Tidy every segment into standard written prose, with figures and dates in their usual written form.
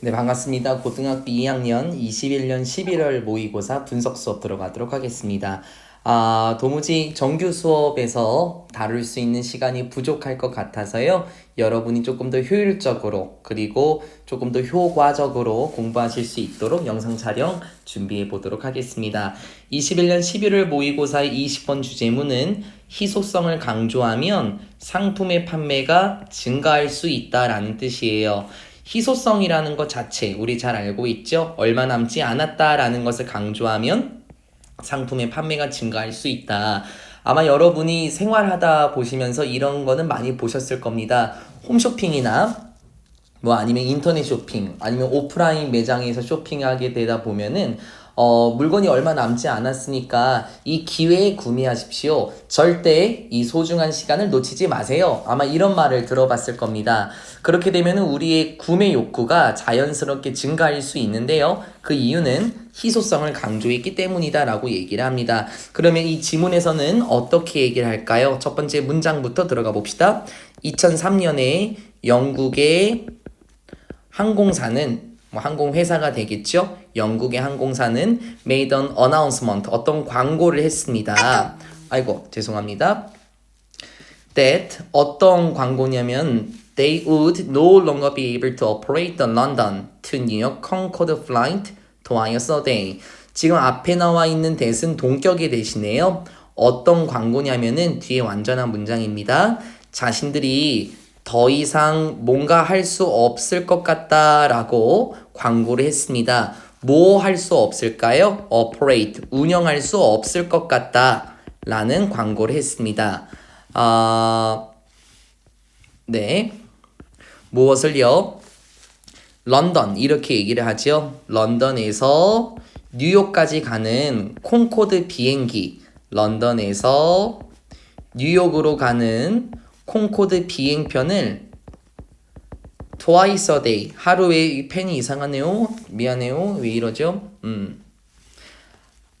네, 반갑습니다. 고등학교 2학년 21년 11월 모의고사 분석 수업 들어가도록 하겠습니다. 도무지 정규 수업에서 다룰 수 있는 시간이 부족할 것 같아서요. 여러분이 조금 더 효율적으로 그리고 조금 더 효과적으로 공부하실 수 있도록 영상 촬영 준비해 보도록 하겠습니다. 21년 11월 모의고사의 20번 주제문은 희소성을 강조하면 상품의 판매가 증가할 수 있다라는 뜻이에요. 희소성이라는 것 자체 우리 잘 알고 있죠? 얼마 남지 않았다라는 것을 강조하면 상품의 판매가 증가할 수 있다. 아마 여러분이 생활하다 보시면서 이런 거는 많이 보셨을 겁니다. 홈쇼핑이나 뭐 아니면 인터넷 쇼핑 아니면 오프라인 매장에서 쇼핑하게 되다 보면은 물건이 얼마 남지 않았으니까 이 기회에 구매하십시오. 절대 이 소중한 시간을 놓치지 마세요. 아마 이런 말을 들어봤을 겁니다. 그렇게 되면 우리의 구매 욕구가 자연스럽게 증가할 수 있는데요. 그 이유는 희소성을 강조했기 때문이다 라고 얘기를 합니다. 그러면 이 지문에서는 어떻게 얘기를 할까요? 첫 번째 문장부터 들어가 봅시다. 2003년에 영국의 항공사는 항공회사가 되겠죠. 영국의 항공사는 made an announcement, 어떤 광고를 했습니다. 아이고 죄송합니다. that 어떤 광고냐면 they would no longer be able to operate the London to New York Concorde flight twice a day. 지금 앞에 나와 있는 that은 동격의 대신에요. 어떤 광고냐면은 뒤에 완전한 문장입니다. 자신들이 더 이상 뭔가 할 수 없을 것 같다라고 광고를 했습니다. 뭐 할 수 없을까요? operate, 운영할 수 없을 것 같다라는 광고를 했습니다. 네. 무엇을요? 런던 이렇게 얘기를 하죠. 런던에서 뉴욕까지 가는 콩코드 비행기, 런던에서 뉴욕으로 가는 콩코드 비행편을 twice a day, 하루에 이 펜이 이상하네요. 미안해요. 왜 이러죠?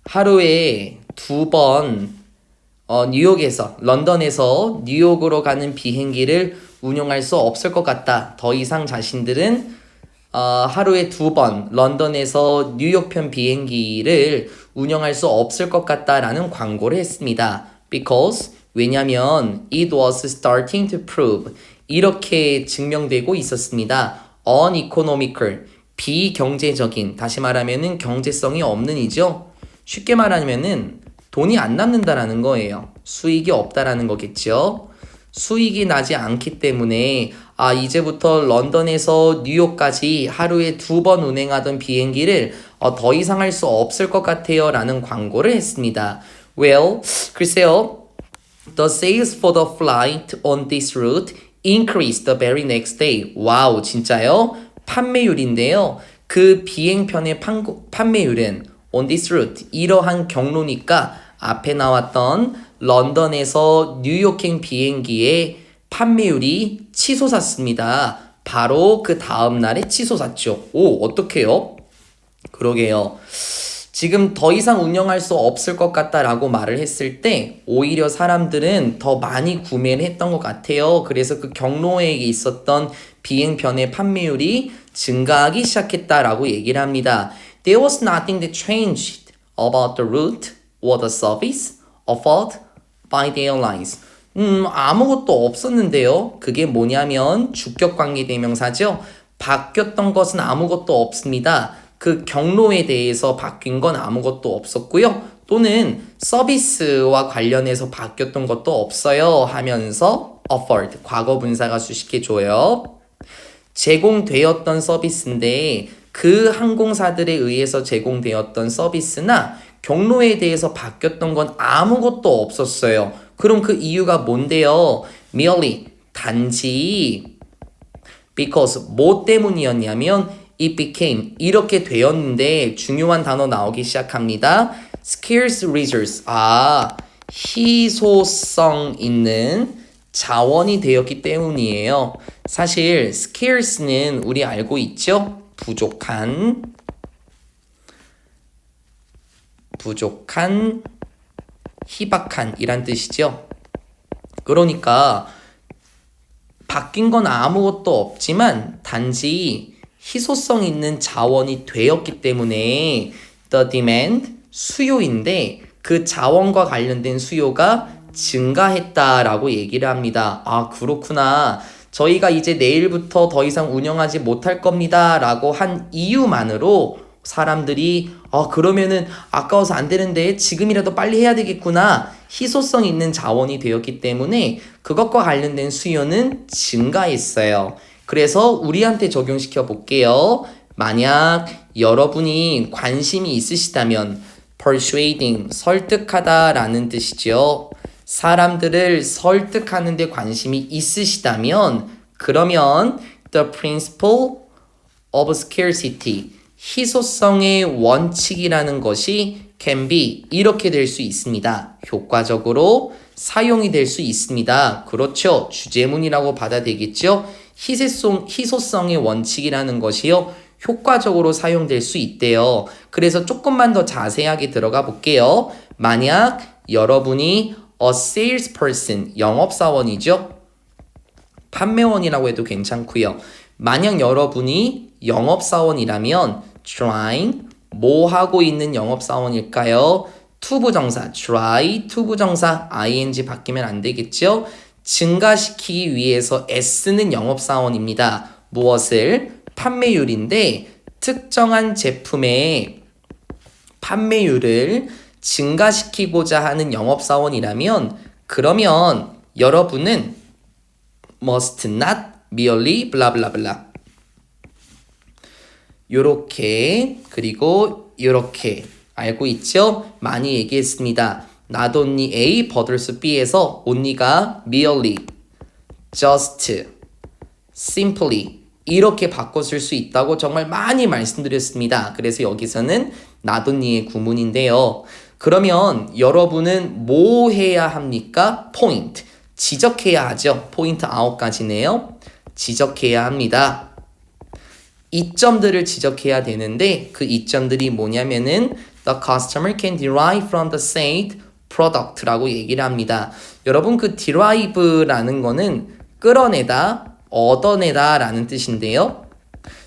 하루에 두 번 뉴욕에서 런던에서 뉴욕으로 가는 비행기를 운용할 수 없을 것 같다. 더 이상 자신들은 하루에 두 번 런던에서 뉴욕편 비행기를 운영할 수 없을 것 같다라는 광고를 했습니다. Because 왜냐면 it was starting to prove 이렇게 증명되고 있었습니다. uneconomical 비경제적인 다시 말하면은 경제성이 없는 이죠. 쉽게 말하면은 돈이 안 남는다라는 거예요. 수익이 없다라는 거겠죠. 수익이 나지 않기 때문에 이제부터 런던에서 뉴욕까지 하루에 두 번 운행하던 비행기를 더 이상 할 수 없을 것 같아요 라는 광고를 했습니다. Well, 글쎄요. The sales for the flight on this route increased the very next day. 와우, 진짜요? 판매율인데요. 그 비행편의 판매율은 on this route, 이러한 경로니까 앞에 나왔던 런던에서 뉴욕행 비행기의 판매율이 치솟았습니다. 바로 그 다음 날에 치솟았죠. 오, 어떡해요? 그러게요. 지금 더 이상 운영할 수 없을 것 같다라고 말을 했을 때 오히려 사람들은 더 많이 구매를 했던 것 같아요. 그래서 그 경로에 있었던 비행편의 판매율이 증가하기 시작했다라고 얘기를 합니다. There was nothing that changed about the route or the service offered by the airlines. 아무것도 없었는데요. 그게 뭐냐면 주격관계 대명사죠. 바뀌었던 것은 아무것도 없습니다. 그 경로에 대해서 바뀐 건 아무것도 없었고요. 또는 서비스와 관련해서 바뀌었던 것도 없어요 하면서 offered, 과거 분사가 수식해줘요. 제공되었던 서비스인데 그 항공사들에 의해서 제공되었던 서비스나 경로에 대해서 바뀌었던 건 아무것도 없었어요. 그럼 그 이유가 뭔데요? merely, 단지 because, 뭐 때문이었냐면 it became, 이렇게 되었는데 중요한 단어 나오기 시작합니다. scarce resource, 희소성 있는 자원이 되었기 때문이에요. 사실 scarce는 우리 알고 있죠? 부족한, 희박한 이란 뜻이죠. 그러니까 바뀐 건 아무것도 없지만 단지 희소성 있는 자원이 되었기 때문에 the demand, 수요인데 그 자원과 관련된 수요가 증가했다라고 얘기를 합니다. 아, 그렇구나. 저희가 이제 내일부터 더 이상 운영하지 못할 겁니다 라고 한 이유만으로 사람들이 그러면은 아까워서 안 되는데 지금이라도 빨리 해야 되겠구나. 희소성 있는 자원이 되었기 때문에 그것과 관련된 수요는 증가했어요. 그래서 우리한테 적용시켜 볼게요. 만약 여러분이 관심이 있으시다면 persuading, 설득하다라는 뜻이죠. 사람들을 설득하는 데 관심이 있으시다면 그러면 the principle of scarcity, 희소성의 원칙이라는 것이 can be 이렇게 될 수 있습니다. 효과적으로 사용이 될 수 있습니다. 그렇죠. 주제문이라고 받아 되겠죠. 희소성의 원칙이라는 것이요. 효과적으로 사용될 수 있대요. 그래서 조금만 더 자세하게 들어가 볼게요. 만약 여러분이 a salesperson, 영업사원이죠. 판매원이라고 해도 괜찮고요. 만약 여러분이 영업사원이라면 trying, 뭐 하고 있는 영업사원일까요? 투부정사, try, 투부정사, ing 바뀌면 안 되겠죠? 증가시키기 위해서 애쓰는 영업사원입니다. 무엇을? 판매율인데 특정한 제품의 판매율을 증가시키고자 하는 영업사원이라면 그러면 여러분은 must not merely blah blah blah 요렇게 그리고 요렇게 알고 있죠? 많이 얘기했습니다. not only A, but also B에서 only가 merely, just, simply 이렇게 바꿔 쓸 수 있다고 정말 많이 말씀드렸습니다. 그래서 여기서는 not only의 구문인데요. 그러면 여러분은 뭐 해야 합니까? 포인트, 지적해야 하죠. 포인트 9가지네요. 지적해야 합니다. 이점들을 지적해야 되는데 그 이점들이 뭐냐면은 the customer can derive from the said product라고 얘기를 합니다. 여러분 그 derive라는 거는 끌어내다, 얻어내다 라는 뜻인데요.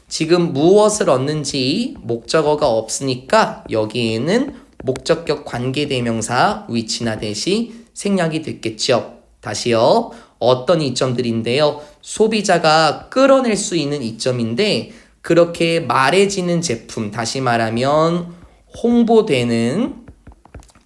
지금 무엇을 얻는지 목적어가 없으니까 여기에는 목적격 관계대명사 위치나 대시 생략이 됐겠죠. 다시요. 어떤 이점들인데요. 소비자가 끌어낼 수 있는 이점인데 그렇게 말해지는 제품, 다시 말하면 홍보되는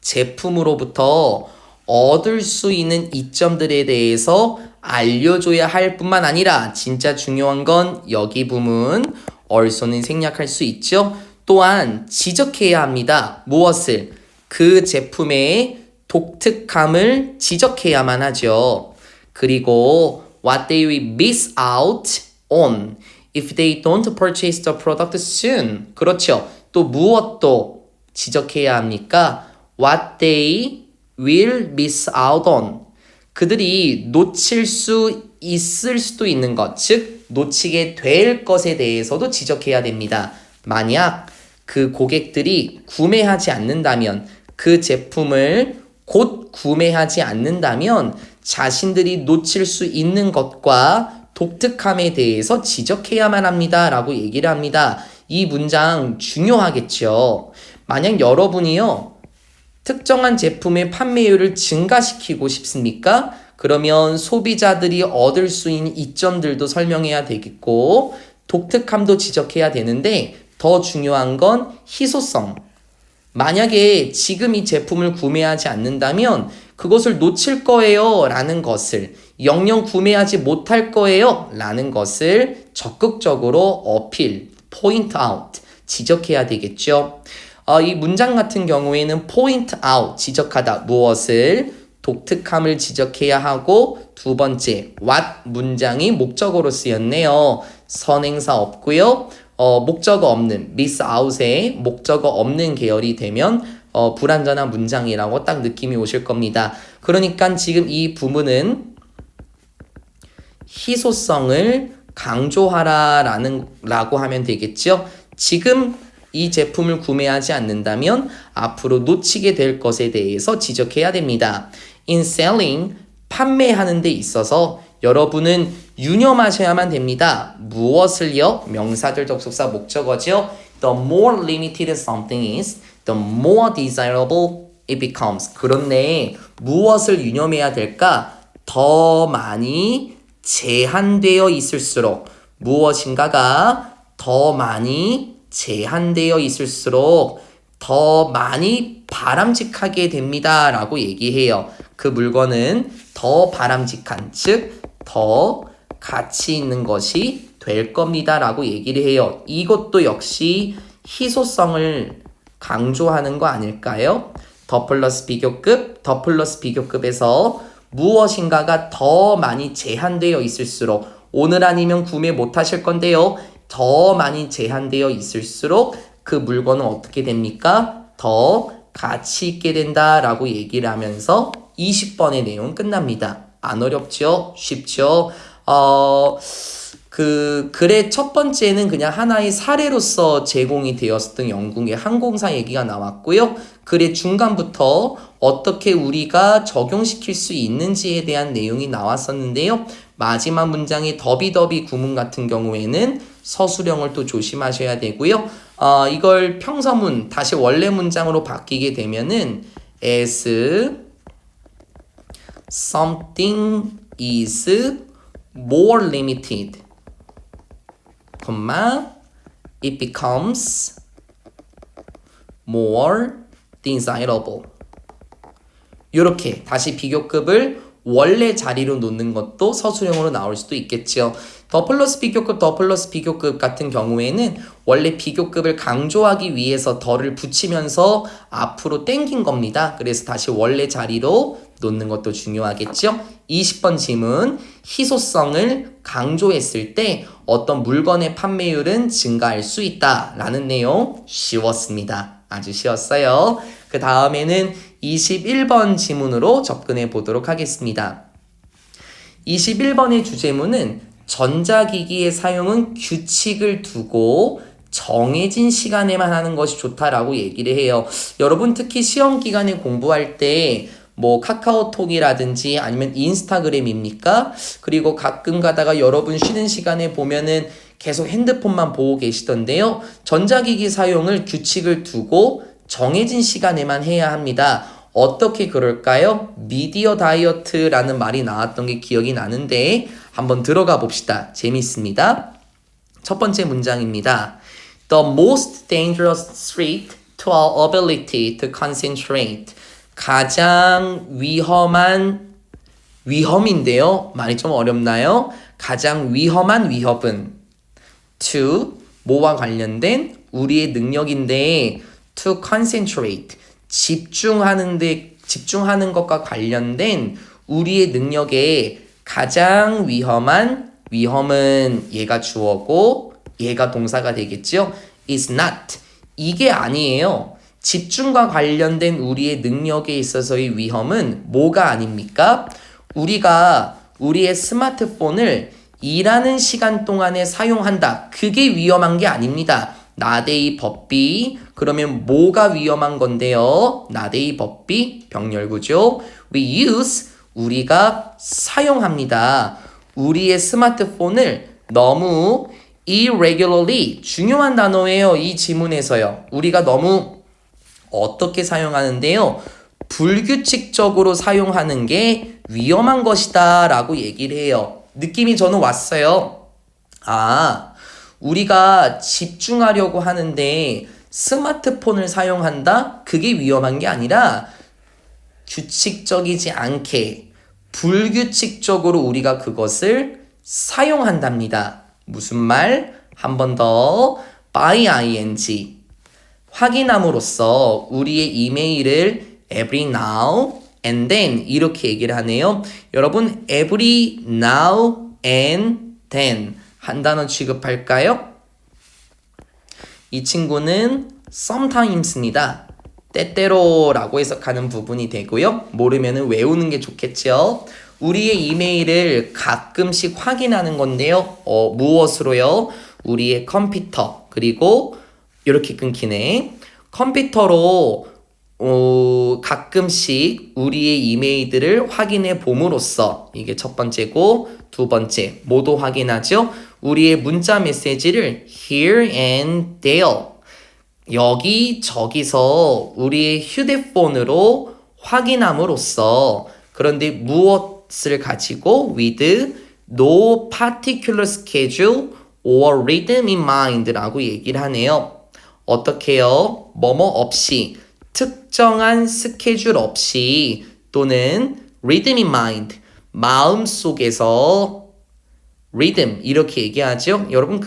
제품으로부터 얻을 수 있는 이점들에 대해서 알려줘야 할 뿐만 아니라 진짜 중요한 건 여기 부분 also는 생략할 수 있죠. 또한 지적해야 합니다. 무엇을? 그 제품의 독특함을 지적해야만 하죠. 그리고 what they will miss out on if they don't purchase the product soon. 그렇죠. 또 무엇도 지적해야 합니까? What they will miss out on. 그들이 놓칠 수 있을 수도 있는 것, 즉 놓치게 될 것에 대해서도 지적해야 됩니다. 만약 그 고객들이 구매하지 않는다면, 그 제품을 곧 구매하지 않는다면 자신들이 놓칠 수 있는 것과 독특함에 대해서 지적해야만 합니다 라고 얘기를 합니다. 이 문장 중요하겠죠. 만약 여러분이요 특정한 제품의 판매율을 증가시키고 싶습니까? 그러면 소비자들이 얻을 수 있는 이점들도 설명해야 되겠고 독특함도 지적해야 되는데 더 중요한 건 희소성. 만약에 지금 이 제품을 구매하지 않는다면 그것을 놓칠 거예요 라는 것을, 영영 구매하지 못할 거예요 라는 것을 적극적으로 어필, point out, 지적해야 되겠죠. 이 문장 같은 경우에는 point out, 지적하다, 무엇을, 독특함을 지적해야 하고 두 번째, what 문장이 목적어로 쓰였네요. 선행사 없고요. 목적어 없는, miss out에 목적어 없는 계열이 되면 불완전한 문장이라고 딱 느낌이 오실 겁니다. 그러니까 지금 이 부분은 희소성을 강조하라 라고 하면 되겠죠. 지금 이 제품을 구매하지 않는다면 앞으로 놓치게 될 것에 대해서 지적해야 됩니다. In selling, 판매하는 데 있어서 여러분은 유념하셔야만 됩니다. 무엇을요? 명사절 접속사 목적어죠. The more limited something is, the more desirable it becomes. 그런데 무엇을 유념해야 될까? 더 많이 제한되어 있을수록 무엇인가가 더 많이 제한되어 있을수록 더 많이 바람직하게 됩니다 라고 얘기해요. 그 물건은 더 바람직한, 즉 더 가치 있는 것이 될 겁니다 라고 얘기를 해요. 이것도 역시 희소성을 강조하는 거 아닐까요? 더 플러스 비교급, 더 플러스 비교급에서 무엇인가가 더 많이 제한되어 있을수록 오늘 아니면 구매 못 하실 건데요. 더 많이 제한되어 있을수록 그 물건은 어떻게 됩니까? 더 가치 있게 된다라고 얘기를 하면서 20번의 내용 끝납니다. 안 어렵죠? 쉽죠? 글의 첫 번째는 그냥 하나의 사례로서 제공이 되었던 영국의 항공사 얘기가 나왔고요. 글의 중간부터 어떻게 우리가 적용시킬 수 있는지에 대한 내용이 나왔었는데요. 마지막 문장의 더비더비 구문 같은 경우에는 서술형을 또 조심하셔야 되고요. 이걸 평서문 다시 원래 문장으로 바뀌게 되면은 as something is more limited, it becomes more desirable. 이렇게 다시 비교급을 원래 자리로 놓는 것도 서술형으로 나올 수도 있겠죠. 더 플러스 비교급, 더 플러스 비교급 같은 경우에는 원래 비교급을 강조하기 위해서 더를 붙이면서 앞으로 땡긴 겁니다. 그래서 다시 원래 자리로 놓는 것도 중요하겠죠. 20번 질문, 희소성을 강조했을 때 어떤 물건의 판매율은 증가할 수 있다라는 내용 쉬웠습니다. 아주 쉬웠어요. 그 다음에는 21번 지문으로 접근해 보도록 하겠습니다. 21번의 주제문은 전자기기의 사용은 규칙을 두고 정해진 시간에만 하는 것이 좋다라고 얘기를 해요. 여러분 특히 시험 기간에 공부할 때 뭐 카카오톡이라든지 아니면 인스타그램입니까? 그리고 가끔 가다가 여러분 쉬는 시간에 보면은 계속 핸드폰만 보고 계시던데요. 전자기기 사용을 규칙을 두고 정해진 시간에만 해야 합니다. 어떻게 그럴까요? 미디어 다이어트라는 말이 나왔던 게 기억이 나는데 한번 들어가 봅시다. 재밌습니다. 첫 번째 문장입니다. The most dangerous threat to our ability to concentrate. 가장 위험인데요. 말이 좀 어렵나요? 가장 위험한 위협은 to 뭐와 관련된 우리의 능력인데 to concentrate 집중하는 것과 관련된 우리의 능력에 가장 위험은 얘가 주어고 얘가 동사가 되겠죠. is not 이게 아니에요. 집중과 관련된 우리의 능력에 있어서의 위험은 뭐가 아닙니까? 우리가 우리의 스마트폰을 일하는 시간 동안에 사용한다. 그게 위험한 게 아닙니다. 나데이 법비. 그러면 뭐가 위험한 건데요? 나데이 법비 병렬구죠. We use 우리가 사용합니다. 우리의 스마트폰을 너무 irregularly 중요한 단어예요. 이 지문에서요. 우리가 너무 어떻게 사용하는데요? 불규칙적으로 사용하는 게 위험한 것이다 라고 얘기를 해요. 느낌이 저는 왔어요. 우리가 집중하려고 하는데 스마트폰을 사용한다? 그게 위험한 게 아니라 규칙적이지 않게 불규칙적으로 우리가 그것을 사용한답니다. 무슨 말? 한 번 더 by ing 확인함으로써 우리의 이메일을 every now and then 이렇게 얘기를 하네요. 여러분 every now and then 한 단어 취급할까요? 이 친구는 sometimes입니다. 때때로라고 해석하는 부분이 되고요. 모르면은 외우는 게 좋겠죠. 우리의 이메일을 가끔씩 확인하는 건데요. 무엇으로요? 우리의 컴퓨터 그리고 이렇게 끊기네. 컴퓨터로 가끔씩 우리의 이메일들을 확인해 봄으로써 이게 첫 번째고 두 번째 모두 확인하죠. 우리의 문자 메시지를 here and there 여기저기서 우리의 휴대폰으로 확인함으로써 그런데 무엇을 가지고 with no particular schedule or rhythm in mind라고 얘기를 하네요. 어떻게 해요? 뭐뭐 없이 특정한 스케줄 없이 또는 rhythm in mind 마음속에서 리듬 이렇게 얘기하죠. 여러분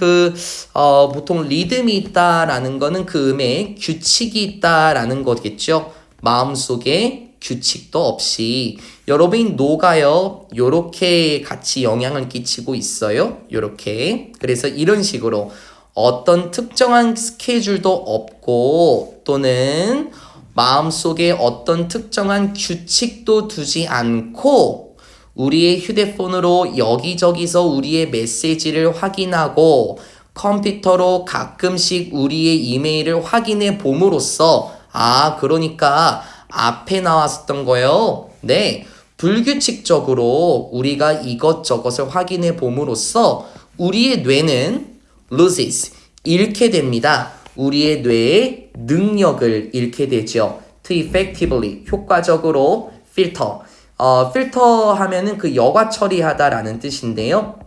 보통 리듬이 있다라는 거는 그 음에 규칙이 있다라는 거겠죠. 마음속에 규칙도 없이 여러분이 노가요. 요렇게 같이 영향을 끼치고 있어요. 요렇게. 그래서 이런 식으로 어떤 특정한 스케줄도 없고 또는 마음속에 어떤 특정한 규칙도 두지 않고 우리의 휴대폰으로 여기저기서 우리의 메시지를 확인하고 컴퓨터로 가끔씩 우리의 이메일을 확인해 봄으로써 그러니까 앞에 나왔었던 거예요. 네, 불규칙적으로 우리가 이것저것을 확인해 봄으로써 우리의 뇌는 loses, 잃게 됩니다. 우리의 뇌의 능력을 잃게 되죠. To effectively, 효과적으로 filter. 필터 하면은 그 여과 처리하다라는 뜻인데요.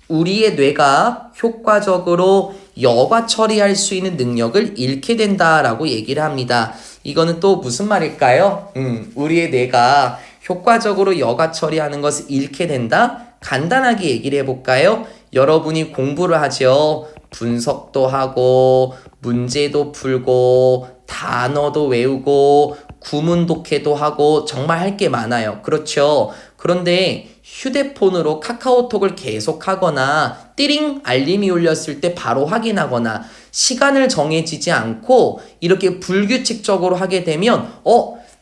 우리의 뇌가 효과적으로 여과 처리할 수 있는 능력을 잃게 된다라고 얘기를 합니다. 이거는 또 무슨 말일까요? 우리의 뇌가 효과적으로 여과 처리하는 것을 잃게 된다? 간단하게 얘기를 해볼까요? 여러분이 공부를 하죠. 분석도 하고 문제도 풀고 단어도 외우고 구문 독해도 하고 정말 할 게 많아요. 그렇죠? 그런데 휴대폰으로 카카오톡을 계속하거나 띠링 알림이 울렸을 때 바로 확인하거나 시간을 정해지지 않고 이렇게 불규칙적으로 하게 되면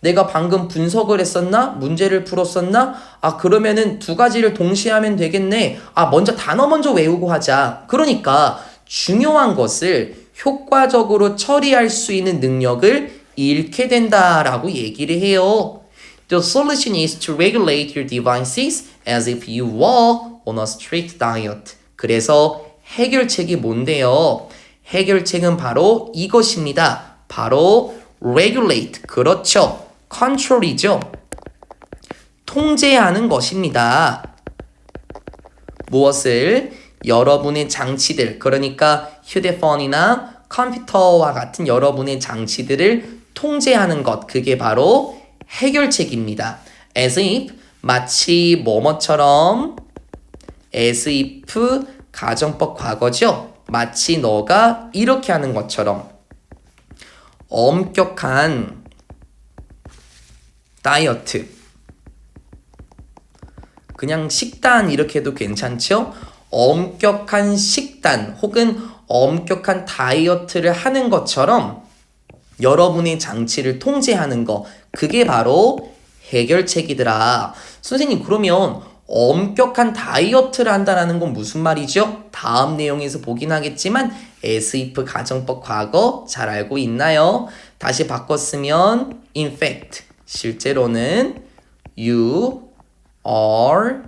내가 방금 분석을 했었나? 문제를 풀었었나? 그러면은 두 가지를 동시에 하면 되겠네. 먼저 단어 먼저 외우고 하자. 그러니까 중요한 것을 효과적으로 처리할 수 있는 능력을 잃게 된다라고 얘기를 해요. The solution is to regulate your devices as if you were on a strict diet. 그래서 해결책이 뭔데요? 해결책은 바로 이것입니다. 바로 regulate. 그렇죠. control이죠. 통제하는 것입니다. 무엇을? 여러분의 장치들, 그러니까 휴대폰이나 컴퓨터와 같은 여러분의 장치들을 통제하는 것, 그게 바로 해결책입니다. as if, 마치 뭐뭐처럼 as if 가정법 과거죠. 마치 너가 이렇게 하는 것처럼 엄격한 다이어트, 그냥 식단 이렇게 해도 괜찮죠? 엄격한 식단 혹은 엄격한 다이어트를 하는 것처럼 여러분의 장치를 통제하는 거, 그게 바로 해결책이더라. 선생님, 그러면 엄격한 다이어트를 한다는 건 무슨 말이죠? 다음 내용에서 보긴 하겠지만 as if 가정법 과거 잘 알고 있나요? 다시 바꿨으면 in fact, 실제로는 you are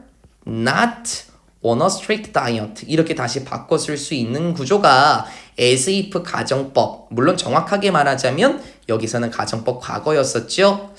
not on a strict diet 이렇게 다시 바꿔 쓸 수 있는 구조가 as if 가정법, 물론 정확하게 말하자면 여기서는 가정법 과거였었죠.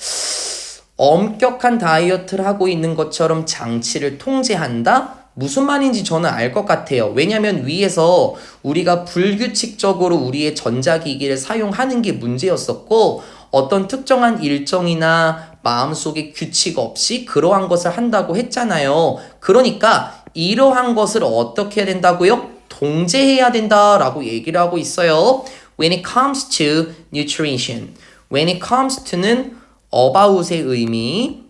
엄격한 다이어트를 하고 있는 것처럼 장치를 통제한다? 무슨 말인지 저는 알 것 같아요. 왜냐면 위에서 우리가 불규칙적으로 우리의 전자기기를 사용하는 게 문제였었고 어떤 특정한 일정이나 마음속에 규칙 없이 그러한 것을 한다고 했잖아요. 그러니까 이러한 것을 어떻게 해야 된다고요? 통제해야 된다라고 얘기를 하고 있어요. When it comes to nutrition. When it comes to는 about의 의미,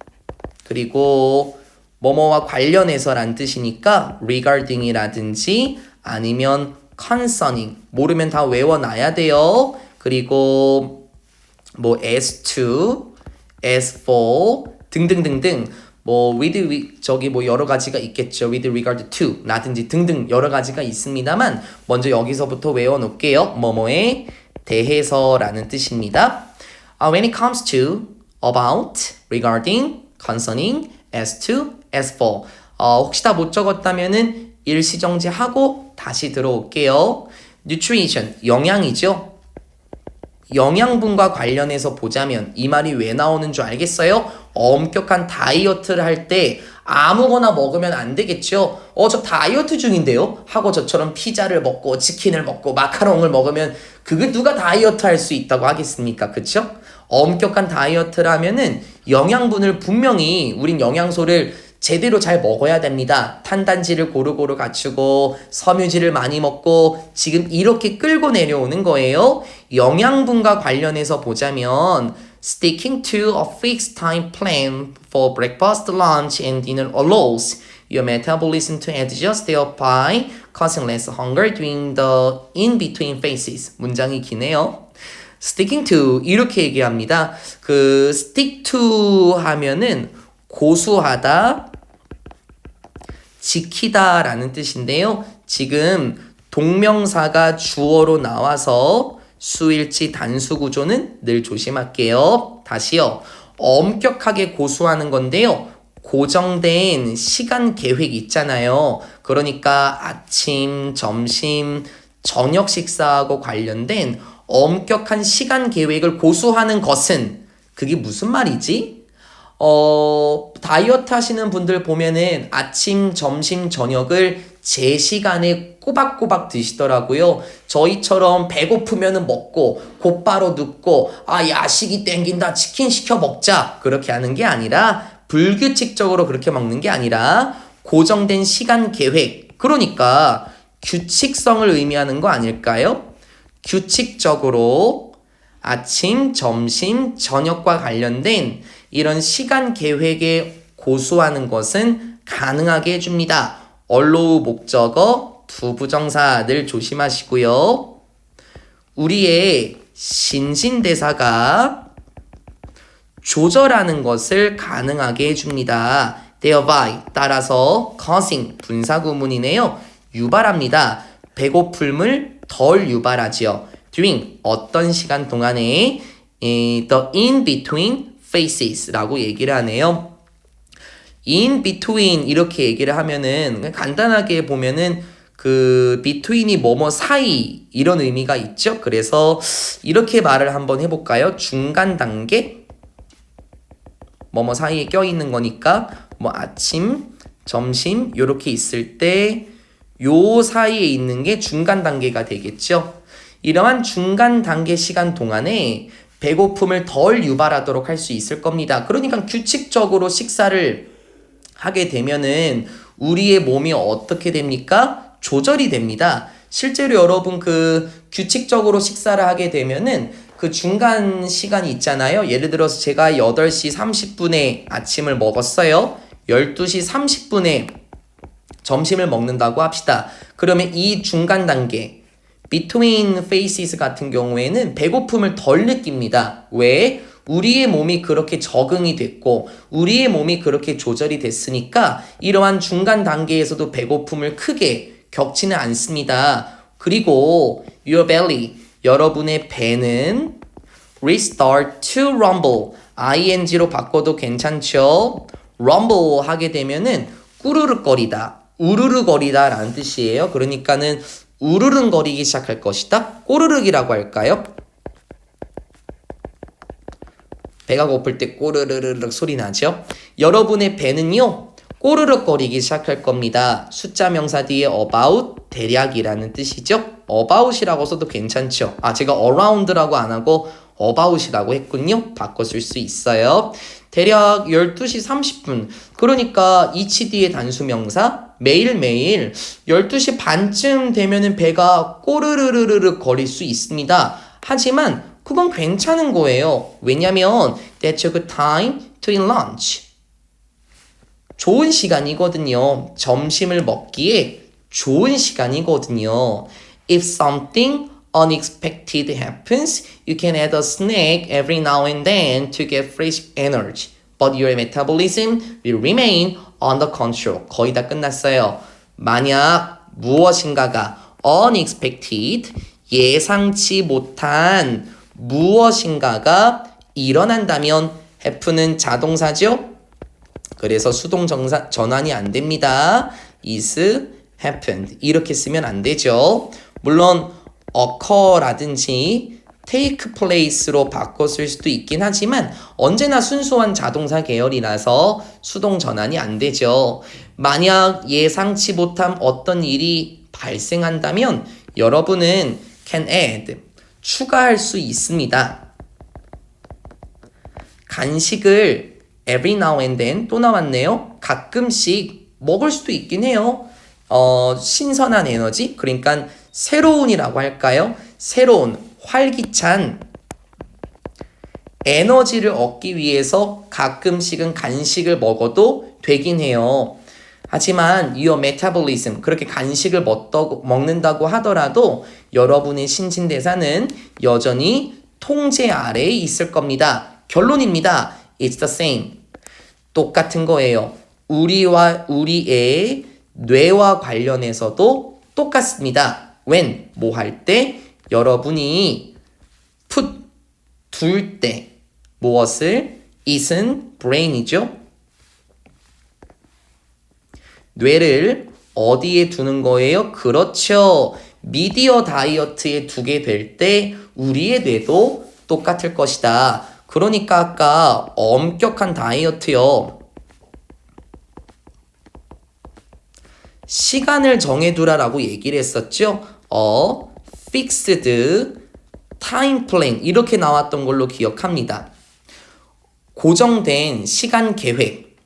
그리고 뭐뭐와 관련해서란 뜻이니까 regarding이라든지 아니면 concerning, 모르면 다 외워놔야 돼요. 그리고 뭐 as to, as for 등등등등 with 뭐 여러 가지가 있겠죠. with regard to 라든지 등등 여러 가지가 있습니다만 먼저 여기서부터 외워놓을게요. 뭐뭐에 대해서라는 뜻입니다. When it comes to, about, regarding, concerning, as to, as for. 혹시 다 못 적었다면은 일시정지하고 다시 들어올게요. nutrition, 영양이죠. 영양분과 관련해서 보자면 이 말이 왜 나오는 줄 알겠어요? 엄격한 다이어트를 할 때 아무거나 먹으면 안 되겠죠. 저 다이어트 중인데요? 하고 저처럼 피자를 먹고 치킨을 먹고 마카롱을 먹으면 그걸 누가 다이어트 할 수 있다고 하겠습니까? 그쵸? 엄격한 다이어트를 하면은 영양분을 분명히 우린 영양소를 제대로 잘 먹어야 됩니다. 탄단지를 고루고루 갖추고 섬유질을 많이 먹고 지금 이렇게 끌고 내려오는 거예요. 영양분과 관련해서 보자면 sticking to a fixed time plan for breakfast, lunch, and dinner allows your metabolism to adjust thereby causing less hunger during the in-between phases. 문장이 기네요. sticking to 이렇게 얘기합니다. 그 stick to 하면은 고수하다, 지키다 라는 뜻인데요. 지금 동명사가 주어로 나와서 수일치 단수 구조는 늘 조심할게요. 다시요. 엄격하게 고수하는 건데요. 고정된 시간 계획 있잖아요. 그러니까 아침, 점심, 저녁 식사하고 관련된 엄격한 시간 계획을 고수하는 것은 그게 무슨 말이지? 다이어트 하시는 분들 보면은 아침, 점심, 저녁을 제 시간에 꼬박꼬박 드시더라고요. 저희처럼 배고프면은 먹고 곧바로 눕고 야식이 땡긴다 치킨 시켜 먹자 그렇게 하는 게 아니라 불규칙적으로 그렇게 먹는 게 아니라 고정된 시간 계획 그러니까 규칙성을 의미하는 거 아닐까요? 규칙적으로 아침, 점심, 저녁과 관련된 이런 시간 계획에 고수하는 것은 가능하게 해줍니다. allow 목적어, 두 부정사 늘 조심하시고요. 우리의 신신대사가 조절하는 것을 가능하게 해줍니다. thereby 따라서 causing 분사구문이네요. 유발합니다. 배고픔을 덜 유발하지요. during 어떤 시간 동안에 the in between phases 라고 얘기를 하네요. in between 이렇게 얘기를 하면은 간단하게 보면은 그 between이 뭐뭐 사이 이런 의미가 있죠. 그래서 이렇게 말을 한번 해볼까요? 중간 단계 뭐뭐 사이에 껴있는 거니까 뭐 아침, 점심 요렇게 있을 때 요 사이에 있는 게 중간 단계가 되겠죠. 이러한 중간 단계 시간 동안에 배고픔을 덜 유발하도록 할 수 있을 겁니다. 그러니까 규칙적으로 식사를 하게 되면은 우리의 몸이 어떻게 됩니까? 조절이 됩니다. 실제로 여러분 그 규칙적으로 식사를 하게 되면은 그 중간 시간이 있잖아요. 예를 들어서 제가 8시 30분에 아침을 먹었어요. 12시 30분에 점심을 먹는다고 합시다. 그러면 이 중간 단계 between phases 같은 경우에는 배고픔을 덜 느낍니다. 왜? 우리의 몸이 그렇게 적응이 됐고 우리의 몸이 그렇게 조절이 됐으니까 이러한 중간 단계에서도 배고픔을 크게 겪지는 않습니다. 그리고 your belly, 여러분의 배는 restart to rumble, ing로 바꿔도 괜찮죠? rumble 하게 되면은 꾸르륵거리다, 우르르거리다 라는 뜻이에요. 그러니까는 우르릉거리기 시작할 것이다. 꼬르륵이라고 할까요? 배가 고플 때 꼬르르르륵 소리 나죠? 여러분의 배는요 꼬르륵거리기 시작할 겁니다. 숫자 명사 뒤에 about 대략이라는 뜻이죠. about이라고 써도 괜찮죠. 제가 around라고 안 하고 about이라고 했군요. 바꿔 쓸 수 있어요. 대략 12시 30분 그러니까 이치 뒤에 단수 명사 매일매일 12시 반쯤 되면은 배가 꼬르르르르 거릴 수 있습니다. 하지만 그건 괜찮은 거예요. 왜냐면 that's a good time to eat lunch. 좋은 시간이거든요. 점심을 먹기에 좋은 시간이거든요. If something unexpected happens, you can add a snack every now and then to get fresh energy. But your metabolism will remain under control. 거의 다 끝났어요. 만약 무엇인가가 unexpected, 예상치 못한 무엇인가가 일어난다면 happen은 자동사죠? 그래서 수동 전환이 안 됩니다. is happened 이렇게 쓰면 안 되죠. 물론 occur라든지 take place로 바꿔 쓸 수도 있긴 하지만 언제나 순수한 자동사 계열이라서 수동 전환이 안 되죠. 만약 예상치 못한 어떤 일이 발생한다면 여러분은 can add 추가할 수 있습니다. 간식을 every now and then 또 나왔네요. 가끔씩 먹을 수도 있긴 해요. 신선한 에너지 그러니까 새로운이라고 할까요? 새로운 활기찬 에너지를 얻기 위해서 가끔씩은 간식을 먹어도 되긴 해요. 하지만 your metabolism 그렇게 간식을 먹는다고 하더라도 여러분의 신진대사는 여전히 통제 아래에 있을 겁니다. 결론입니다. It's the same. 똑같은 거예요. 우리의 뇌와 관련해서도 똑같습니다. when 뭐 할 때 여러분이 put 둘 때 무엇을 it은 brain이죠. 뇌를 어디에 두는 거예요? 그렇죠. 미디어 다이어트에 두게 될 때 우리의 뇌도 똑같을 것이다. 그러니까 아까 엄격한 다이어트요. 시간을 정해두라라고 얘기를 했었죠. fixed time plan 이렇게 나왔던 걸로 기억합니다. 고정된 시간 계획.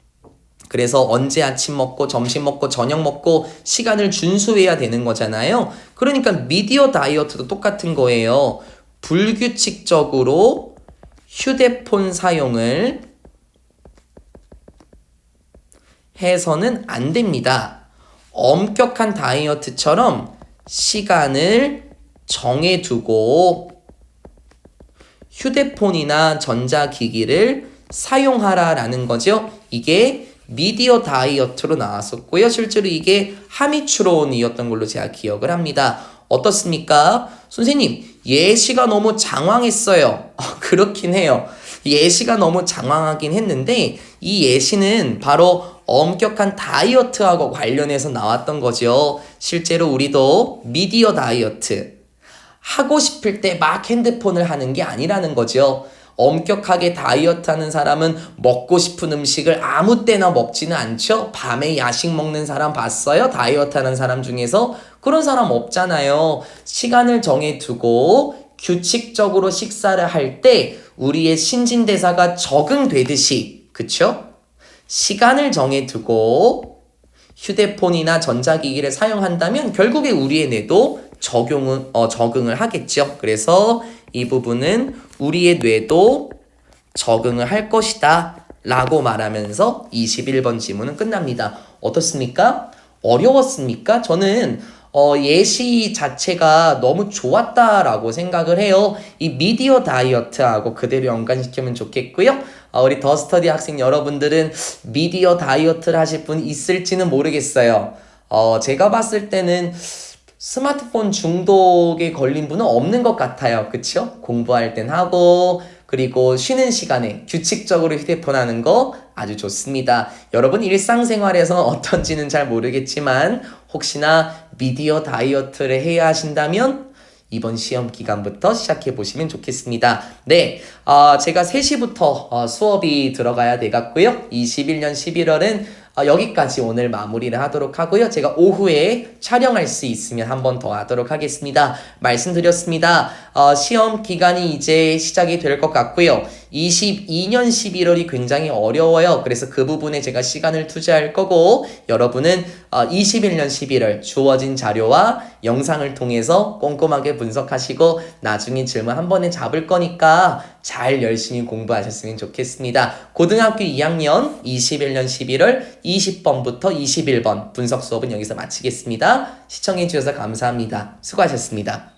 그래서 언제 아침 먹고 점심 먹고 저녁 먹고 시간을 준수해야 되는 거잖아요. 그러니까 미디어 다이어트도 똑같은 거예요. 불규칙적으로 휴대폰 사용을 해서는 안 됩니다. 엄격한 다이어트처럼 시간을 정해두고 휴대폰이나 전자기기를 사용하라라는 거죠. 이게 미디어 다이어트로 나왔었고요. 실제로 이게 하미추론이었던 걸로 제가 기억을 합니다. 어떻습니까? 선생님, 예시가 너무 장황했어요. 그렇긴 해요. 예시가 너무 장황하긴 했는데 이 예시는 바로 엄격한 다이어트하고 관련해서 나왔던 거죠. 실제로 우리도 미디어 다이어트 하고 싶을 때 막 핸드폰을 하는 게 아니라는 거죠. 엄격하게 다이어트 하는 사람은 먹고 싶은 음식을 아무 때나 먹지는 않죠. 밤에 야식 먹는 사람 봤어요? 다이어트 하는 사람 중에서? 그런 사람 없잖아요. 시간을 정해두고 규칙적으로 식사를 할 때 우리의 신진대사가 적응되듯이, 그쵸? 시간을 정해두고 휴대폰이나 전자기기를 사용한다면 결국에 우리의 뇌도 적응을 하겠죠. 그래서 이 부분은 우리의 뇌도 적응을 할 것이다 라고 말하면서 21번 지문은 끝납니다. 어떻습니까? 어려웠습니까? 저는 예시 자체가 너무 좋았다라고 생각을 해요. 이 미디어 다이어트하고 그대로 연관시키면 좋겠고요. 우리 더스터디 학생 여러분들은 미디어 다이어트를 하실 분 있을지는 모르겠어요. 제가 봤을 때는 스마트폰 중독에 걸린 분은 없는 것 같아요. 그쵸? 공부할 땐 하고 그리고 쉬는 시간에 규칙적으로 휴대폰 하는 거 아주 좋습니다. 여러분 일상생활에서 어떤지는 잘 모르겠지만 혹시나 미디어 다이어트를 해야 하신다면 이번 시험 기간부터 시작해 보시면 좋겠습니다. 네, 제가 3시부터 수업이 들어가야 되겠고요. 21년 11월은 여기까지 오늘 마무리를 하도록 하고요. 제가 오후에 촬영할 수 있으면 한 번 더 하도록 하겠습니다. 말씀드렸습니다. 시험 기간이 이제 시작이 될 것 같고요. 22년 11월이 굉장히 어려워요. 그래서 그 부분에 제가 시간을 투자할 거고 여러분은 21년 11월 주어진 자료와 영상을 통해서 꼼꼼하게 분석하시고 나중에 질문 한 번에 잡을 거니까 잘 열심히 공부하셨으면 좋겠습니다. 고등학교 2학년 21년 11월 20번부터 21번 분석 수업은 여기서 마치겠습니다. 시청해주셔서 감사합니다. 수고하셨습니다.